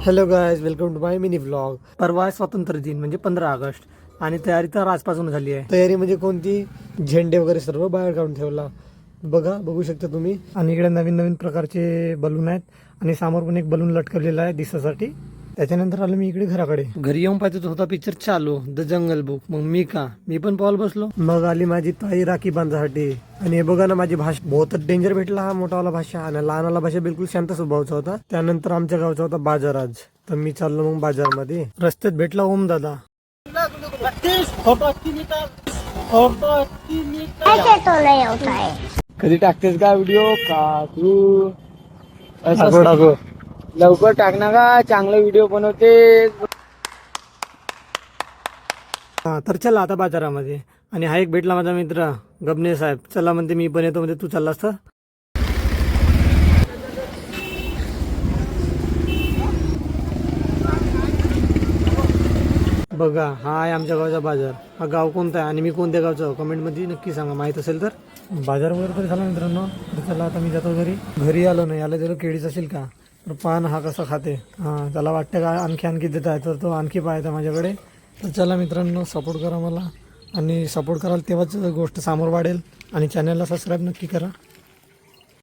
Hello guys, welcome to my mini vlog. परवा आहे स्वातंत्र्य दिन म्हणजे 15 ऑगस्ट आणि तयारी तर आजपासून झाली आहे. तयारी म्हणजे कोणती, झेंडे वगैरे सर्व बाहेर काढून ठेवला. बघू शकता तुम्ही. आणि इकडे नवीन नवीन प्रकारचे बलून आहेत आणि समोर पण एक बलून लटकवलेला आहे दिसासाठी. त्याच्यानंतर आलो मी इकडे घराकडे. घरी येऊन पाहिजे होता पिक्चर चालू, द जंगल बुक. मग मी पण पाहायला बसलो. मग आली माझी ताई राखी बांधासाठी. आणि हे बघा ना, माझी भाषा बहुत डेंजर भेटला हा मोठावाला भाषा. आणि लहानाला भाषा बिलकुल शांत स्वभावचा होता. त्यानंतर आमच्या गावचा होता बाजार आज. तर मी चाललो मग बाजारमध्ये. रस्त्यात भेटला ओम दादा. कधी टाकतेस का व्हिडिओ का तू? लवकर टाक ना का, चांगले व्हिडिओ बनवते. हा तर चला आता बाजारामध्ये. आणि हा एक भेटला माझा मित्र गबने साहेब. चला म्हणते मी पण येतो, म्हणजे तू चाललास तर. बघा, हा आहे आमच्या गावचा बाजार. हा गाव कोणता आहे आणि मी कोणत्या गावचा, कमेंटमध्ये नक्की सांगा माहीत असेल तर. बाजार वगैरे तर झाला मित्रांनो. तर चला आता मी जातो घरी आलो नाही. याला जर केळीच असेल का, तर पान हा कसा खाते. हां, त्याला वाटतं का आणखी देत आहे, तर तो आणखी पाहायचा माझ्याकडे. तर चला मित्रांनो, सपोर्ट करा मला. आणि सपोर्ट कराल तेव्हाच गोष्ट समोर वाढेल. आणि चॅनलला सबस्क्राईब नक्की करा.